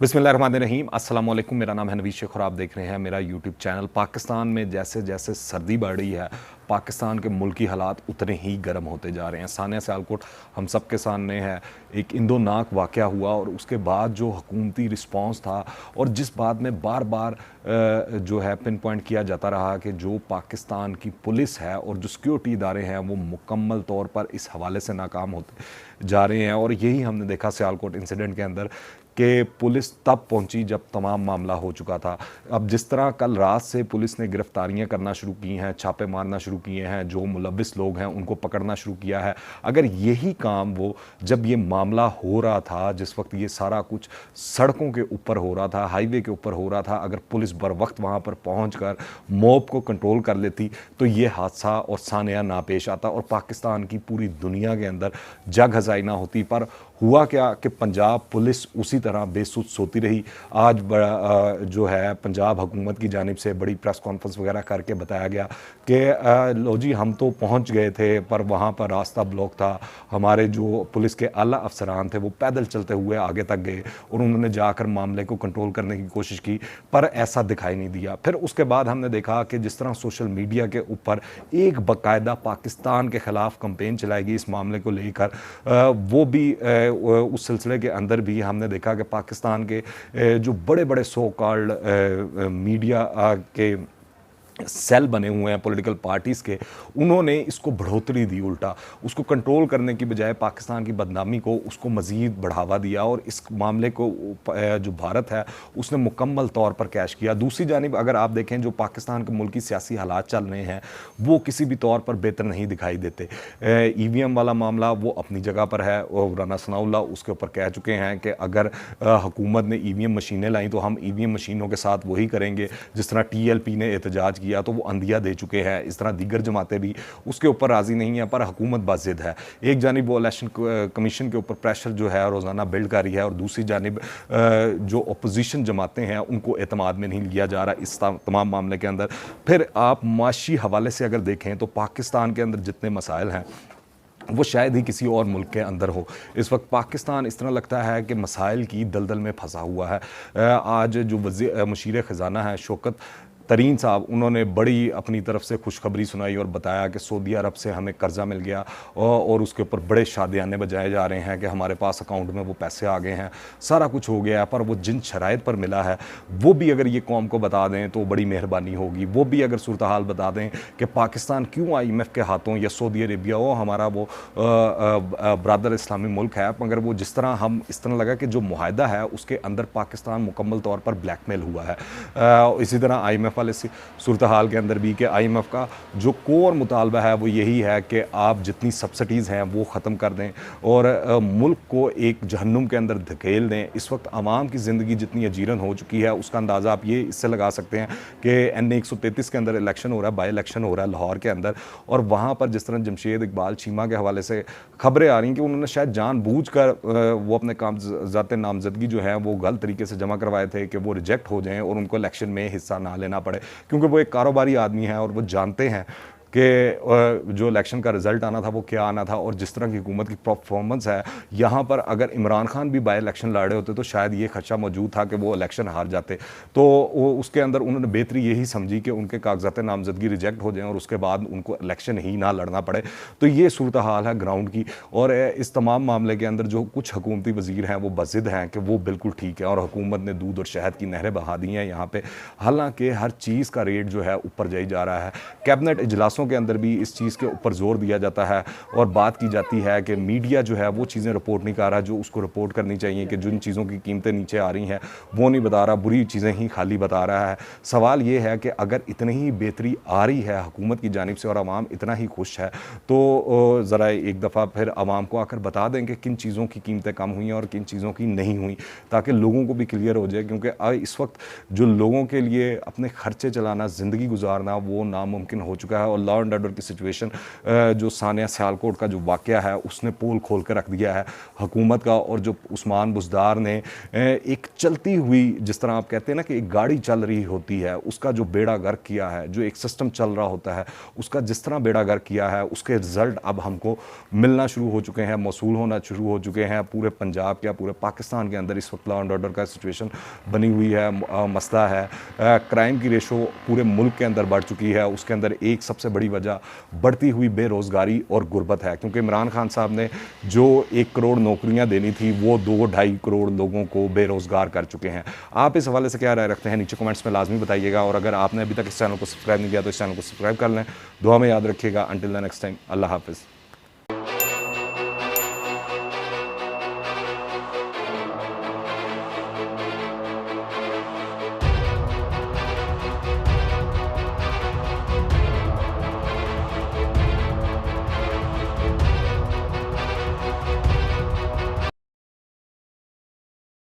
बिस्मिल्लाहिर्रहमानिर्रहीम अस्सलाम वालेकुम। मेरा नाम है नवीद शेख और आप देख रहे हैं मेरा यूट्यूब चैनल। पाकिस्तान में जैसे जैसे सर्दी बढ़ रही है, पाकिस्तान के मुल्की हालात उतने ही गर्म होते जा रहे हैं। सानिया सियालकोट हम सब के सामने है। एक इंदोनाक वाक़या हुआ और उसके बाद जो हुकूमती रिस्पॉन्स था और जिस बात में बार बार जो है पिन पॉइंट किया जाता रहा कि जो पाकिस्तान की पुलिस है और जो सिक्योरिटी इदारे हैं वो मुकम्मल तौर पर इस हवाले से नाकाम होते जा रहे हैं। और यही हमने देखा सियालकोट इंसिडेंट के अंदर कि पुलिस तब पहुंची जब तमाम मामला हो चुका था। अब जिस तरह कल रात से पुलिस ने गिरफ्तारियां करना शुरू की हैं, छापे मारना शुरू किए हैं, जो मुलविस लोग हैं उनको पकड़ना शुरू किया है, अगर यही काम वो जब ये मामला हो रहा था, जिस वक्त ये सारा कुछ सड़कों के ऊपर हो रहा था, हाईवे के ऊपर हो रहा था, अगर पुलिस बर वक्त वहाँ पर पहुँच कर मॉब को कंट्रोल कर लेती तो ये हादसा और सानिया ना पेश आता और पाकिस्तान की पूरी दुनिया के अंदर जग हज़ाई ना होती। पर हुआ क्या कि पंजाब पुलिस उसी तरह बेसुध सोती रही। आज जो है पंजाब हुकूमत की जानिब से बड़ी प्रेस कॉन्फ्रेंस वगैरह करके बताया गया कि लो जी हम तो पहुंच गए थे पर वहाँ पर रास्ता ब्लॉक था। हमारे जो पुलिस के आला अफसरान थे वो पैदल चलते हुए आगे तक गए और उन्होंने जाकर मामले को कंट्रोल करने की कोशिश की, पर ऐसा दिखाई नहीं दिया। फिर उसके बाद हमने देखा कि जिस तरह सोशल मीडिया के ऊपर एक बाकायदा पाकिस्तान के ख़िलाफ़ कंपेन चलाएगी इस मामले को लेकर, वो भी उस सिलसिले के अंदर भी हमने देखा कि पाकिस्तान के जो बड़े बड़े सो कॉल्ड मीडिया के सेल बने हुए हैं पॉलिटिकल पार्टीज़ के, उन्होंने इसको बढ़ोतरी दी। उल्टा उसको कंट्रोल करने की बजाय पाकिस्तान की बदनामी को उसको मज़ीद बढ़ावा दिया और इस मामले को जो भारत है उसने मुकम्मल तौर पर कैश किया। दूसरी जानिब अगर आप देखें जो पाकिस्तान के मुल्की सियासी हालात चल रहे हैं वो किसी भी तौर पर बेहतर नहीं दिखाई देते। EVM वाला मामला वो अपनी जगह पर है और राना सनाउल्लाह उसके ऊपर कह चुके हैं कि अगर हुकूमत ने EVM मशीनें लाई तो हम EVM मशीनों के साथ वही करेंगे जिस तरह TLP ने एहतजाज किया तो वो अंदिया दे चुके हैं। इस तरह दीगर जमातें भी उसके ऊपर राज़ी नहीं है, पर हुकूमत बाज़िद है। एक जानिब वो इलेक्शन कमीशन के ऊपर प्रेशर जो है रोज़ाना बिल्ड कर रही है और दूसरी जानिब जो अपोजिशन जमातें हैं उनको एतमाद में नहीं लिया जा रहा इस तमाम मामले के अंदर। फिर आप माशी हवाले से अगर देखें तो पाकिस्तान के अंदर जितने मसाइल हैं वो शायद ही किसी और मुल्क के अंदर हो। इस वक्त पाकिस्तान इस तरह लगता है कि मसाइल की दलदल में फंसा हुआ है। आज जो मुशीर ख़जाना है शौकत तरीन साहब, उन्होंने बड़ी अपनी तरफ से खुशखबरी सुनाई और बताया कि सऊदी अरब से हमें कर्ज़ा मिल गया और उसके ऊपर बड़े शादियाने बजाए जा रहे हैं कि हमारे पास अकाउंट में वो पैसे आ गए हैं, सारा कुछ हो गया है। पर वो जिन शराइत पर मिला है वो भी अगर ये कौम को बता दें तो बड़ी मेहरबानी होगी। वो भी अगर सूरत हाल बता दें कि पाकिस्तान क्यों IMF के हाथों या सऊदी अरेबिया हो, हमारा वो ब्रादर इस्लामी मुल्क है, मगर वो जिस तरह हम इस तरह लगा कि जो मुआहदा है उसके अंदर पाकिस्तान मुकम्मल तौर पर ब्लैकमेल हुआ है। इसी तरह IMF वाले सूरत हाल के अंदर भी कि IMF का जो कोर मुतालबा है वो यही है कि आप जितनी सब्सिडीज़ हैं वो ख़त्म कर दें और मुल्क को एक जहन्नुम के अंदर धकेल दें। इस वक्त आवाम की ज़िंदगी जितनी अजीरन हो चुकी है उसका अंदाज़ा आप ये इससे लगा सकते हैं कि NA 133 के अंदर इलेक्शन हो रहा है, बाई इलेक्शन हो रहा है लाहौर के अंदर, और वहाँ पर जिस तरह जमशेद इकबाल चीमा के हवाले से खबरें आ रही हैं कि उन्होंने शायद जानबूझकर वो अपने कागजात नामजदगी जो है वो गलत तरीके से जमा करवाए थे कि वो रिजेक्ट हो जाएँ और उनको इलेक्शन में हिस्सा ना लेना पड़े, क्योंकि वो एक कारोबारी आदमी है और वो जानते हैं कि जो इलेक्शन का रिज़ल्ट आना था वो क्या आना था। और जिस तरह की हुकूमत की परफॉर्मेंस है यहाँ पर, अगर इमरान खान भी बाई इलेक्शन लड़े होते तो शायद ये खदशा मौजूद था कि वो इलेक्शन हार जाते। तो वो उसके अंदर उन्होंने बेहतरी यही समझी कि उनके कागजात नामजदगी रिजेक्ट हो जाएँ और उसके बाद उनको इलेक्शन ही ना लड़ना पड़े। तो ये सूरत हाल है ग्राउंड की। और इस तमाम मामले के अंदर जो कुछ हुकूमती वज़ीर हैं वो बज़िद हैं कि वो बिल्कुल ठीक है और हुकूमत ने दूध और शहद की नहरें बहा दी हैं यहाँ पर। हालाँकि हर चीज़ का रेट जो है ऊपर जाई जा रहा है। कैबिनेट इजलासों के अंदर भी इस चीज़ के ऊपर जोर दिया जाता है और बात की जाती है कि मीडिया जो है वो चीज़ें रिपोर्ट नहीं कर रहा जो उसको रिपोर्ट करनी चाहिए, कि जिन चीज़ों की कीमतें नीचे आ रही हैं वो नहीं बता रहा, बुरी चीज़ें ही खाली बता रहा है। सवाल ये है कि अगर इतनी ही बेहतरी आ रही है हुकूमत की जानिब से और आवाम इतना ही खुश है तो ज़रा एक दफ़ा फिर आवाम को आकर बता दें कि किन चीज़ों की कीमतें कम हुई हैं और किन चीज़ों की नहीं हुई, ताकि लोगों को भी क्लियर हो जाए। क्योंकि इस वक्त जो लोगों के लिए अपने खर्चे चलाना, ज़िंदगी गुजारना वो नामुमकिन हो चुका है और लॉ एंड ऑर्डर की सिचुएशन जो सानिया सियालकोट का जो वाक़या है उसने पोल खोल कर रख दिया है हुकूमत का। और जो उस्मान बुज़दार ने एक चलती हुई, जिस तरह आप कहते हैं ना कि एक गाड़ी चल रही होती है, उसका जो बेड़ा गर्क किया है, जो एक सिस्टम चल रहा होता है उसका जिस तरह बेड़ा गर्क किया है, उसके रिजल्ट अब हमको मिलना शुरू हो चुके हैं, मौसूल होना शुरू हो चुके हैं। पूरे पंजाब या पूरे पाकिस्तान के अंदर इस वक्त लॉ एंड ऑर्डर का सिचुएशन बनी हुई है, मसला है। क्राइम की रेशो पूरे मुल्क के अंदर बढ़ चुकी है। उसके अंदर एक सबसे बड़ी वजह बढ़ती हुई बेरोज़गारी और गुर्बत है, क्योंकि इमरान खान साहब ने जो 1 करोड़ नौकरियां देनी थी वो 2-2.5 करोड़ लोगों को बेरोज़गार कर चुके हैं। आप इस हवाले से क्या राय रखते हैं, नीचे कमेंट्स में लाजमी बताइएगा। और अगर आपने अभी तक इस चैनल को सब्सक्राइब नहीं किया तो इस चैनल को सब्सक्राइब कर लें। दुआ में याद रखिएगा। अंटिल द नेक्स्ट टाइम, अल्लाह हाफिज़।